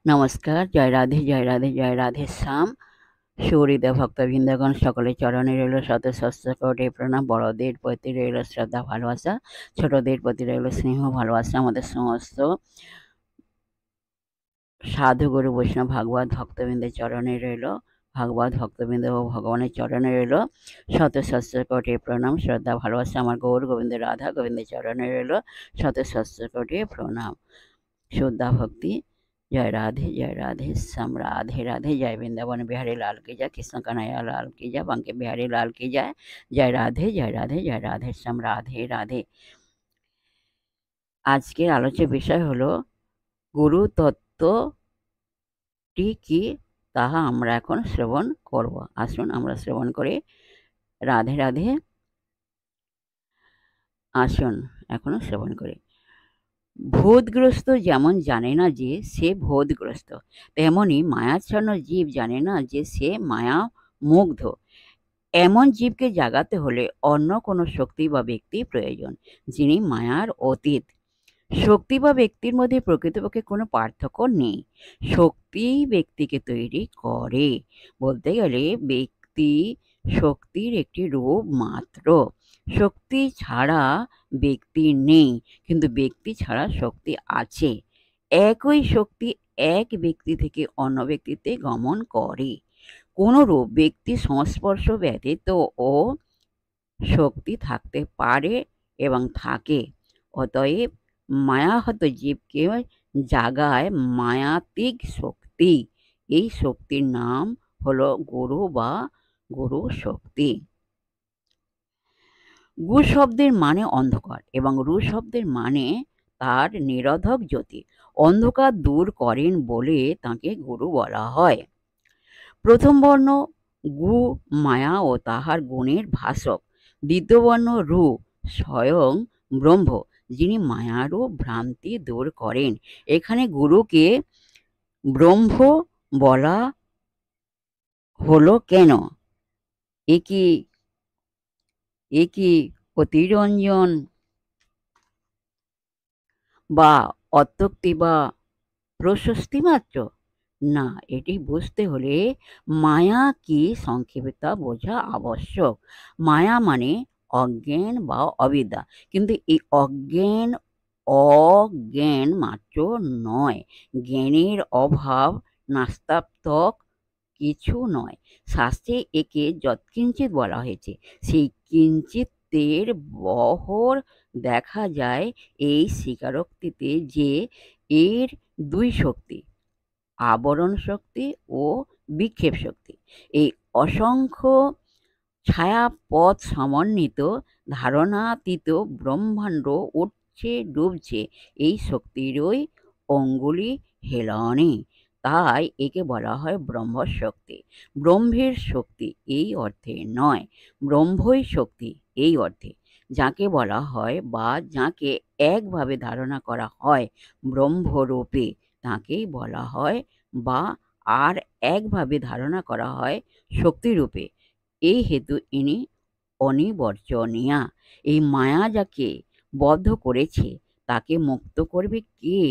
নমস্কার, জয় রাধে, জয় রাধে, জয় রাধে শ্যাম। সুহৃদয় ভক্তবৃন্দগণ, সকলের চরণে রইল শত সহস্র কোটি প্রণাম। বড়দের প্রতি রইল শ্রদ্ধা ভালোবাসা, ছোটদের প্রতি রইল স্নেহ ভালোবাসা। আমাদের সমস্ত সাধু গুরু বৈষ্ণব ভাগবত ভক্তবৃন্দের চরণে রইল, ভাগবত ভক্তবৃন্দ ও ভগবানের চরণে রইল শত সহস্র কোটি প্রণাম, শ্রদ্ধা ভালোবাসা। আমার গৌর গোবিন্দ রাধা গোবিন্দের চরণে রইল শত সহস্র কোটি প্রণাম, শ্রদ্ধা ভক্তি। जय राधे श्याम, राधे राधे। जय वृंदावन बिहारी लाल की जय, कृष्ण कन्हैया लाल की जय, बांके बिहारी लाल की जय। जय राधे जय राधे जय राधे श्याम, राधे राधे। আজকের আলোচ্য বিষয় হলো গুরু তত্ত্বটি কি, তাহা আমরা এখন শ্রবণ করব। আসুন আমরা শ্রবণ করি। রাধে রাধে। আসুন এখনো শ্রবণ করি। ভূতগ্রস্ত যেমন জানে না যে সে ভূতগ্রস্ত, তেমনি মায়াচ্ছন্ন জীব জানে না যে সে মায়া মুগ্ধ। এমন জীবকে জাগাতে হলে অন্য কোনো শক্তি বা ব্যক্তি প্রয়োজন, যিনি মায়ার অতীত। শক্তি বা ব্যক্তির মধ্যে প্রকৃতপক্ষে কোনো পার্থক্য নেই। শক্তি ব্যক্তিকে তৈরি করে। বলতে গেলে ব্যক্তি শক্তির একটি রূপ মাত্র। শক্তি ছাড়া ব্যক্তি নেই, কিন্তু ব্যক্তি ছাড়া শক্তি আছে। একই শক্তি এক ব্যক্তি থেকে অন্য ব্যক্তিতে গমন করে। কোনরূপ ব্যক্তি সংস্পর্শ ব্যতীত ও শক্তি থাকতে পারে এবং থাকে। অতএব মায়াহত জীবকে জাগায় মায়াতিক শক্তি। এই শক্তির নাম হলো গুরু বা গুরু শক্তি। গু শব্দের মানে অন্ধকার এবং রু শব্দের মানে তার নিরোধক জ্যোতি। অন্ধকার দূর করেন বলে তাকে গুরু বলা হয়। প্রথম বর্ণ গু মায়া ও তাহার গুণের ভাষক। দ্বিতীয় বর্ণ রু স্বয়ং ব্রহ্ম, যিনি মায়ারূপ ভ্রান্তি দূর করেন। এখানে গুরুকে ব্রহ্ম বলা হলো কেন? এ কি অতিরঞ্জন বা অত্যক্তি বা প্রশস্তি মাত্র? না, এটি বুঝতে হলে মায়া কি সংক্ষেপে তা বোঝা আবশ্যক। মায়া মানে অজ্ঞান বা অবিদ্যা, কিন্তু এই অজ্ঞান মাত্র নয়। জ্ঞানের অভাব নাস্তাত্মক কিছু নয়। শাস্ত্রে একে যৎকিঞ্চিৎ বলা হয়েছে। সেই কিঞ্চিতের বহর দেখা যায় এই স্বীকারোক্তিতে যে এর দুই শক্তি, আবরণ শক্তি ও বিক্ষেপ শক্তি। এই অসংখ্য ছায়াপথ সমন্বিত ধারণাতীত ব্রহ্মাণ্ড উঠছে ডুবছে এই শক্তিরই অঙ্গুলি হেলনে। তাই একে বলা হয় ব্রহ্মশক্তি। ব্রহ্মের শক্তি এই অর্থে নয়, ব্রহ্মই শক্তি এই অর্থে। যাকে বলা হয় বা যাকে একভাবে ধারণা করা হয় ব্রহ্মরূপে, তাকেই বলা হয় বা আর একভাবে ধারণা করা হয় শক্তিরূপে। এই হেতু ইনি অনিবর্জনীয়া। এই মায়া যাকে বদ্ধ করেছে তাকে মুক্ত করবে কে?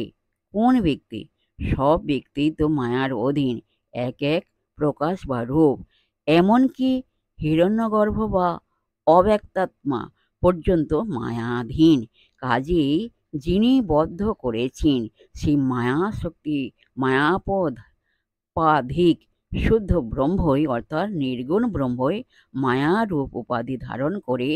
কোন ব্যক্তি? সব ব্যক্তি তো মায়ার অধীন, এক এক প্রকাশ বা রূপ। এমনকি হিরণ্যগর্ভ বা অব্যক্তাত্মা পর্যন্ত মায়াধীন। কাজেই যিনি বদ্ধ করেছেন সেই মায়া শক্তি, মায়াপধিক শুদ্ধ ব্রহ্মই অর্থাৎ নির্গুণ ব্রহ্মই মায়ারূপ উপাধি ধারণ করে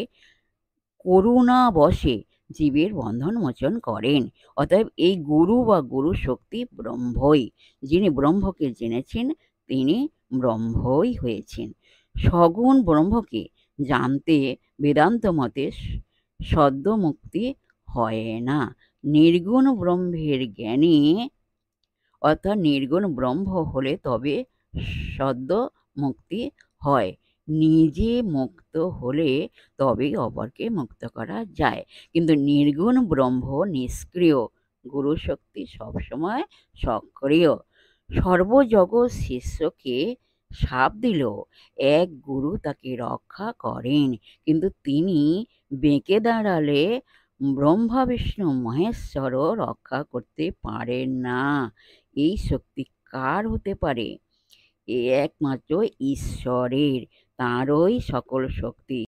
করুণাবশে জীবের বন্ধন মোচন করেন। অতএব এই গুরু বা গুরু শক্তি ব্রহ্মই। যিনি ব্রহ্মকে জেনেছেন তিনি ব্রহ্মই হয়েছেন। সগুণ ব্রহ্মকে জানতে বেদান্ত মতে সদ্য মুক্তি হয় না। নির্গুণ ব্রহ্মের জ্ঞানী অর্থাৎ নির্গুণ ব্রহ্ম হলে তবে সদ্য মুক্তি হয়। নিজে মুক্ত হলে তবেই অপরকে মুক্ত করা যায়। কিন্তু নির্গুণ ব্রহ্ম নিষ্ক্রিয়, গুরু শক্তি সবসময় সক্রিয়। সর্বজগৎ শিষ্যকে শাপ দিলেও এক গুরু তাকে রক্ষা করেন, কিন্তু তিনি বেঁকে দাঁড়ালে ব্রহ্মা বিষ্ণু মহেশ্বরও রক্ষা করতে পারেন না। এই শক্তি কার হতে পারে? এ একমাত্র ঈশ্বরের, তাঁরই সকল শক্তি।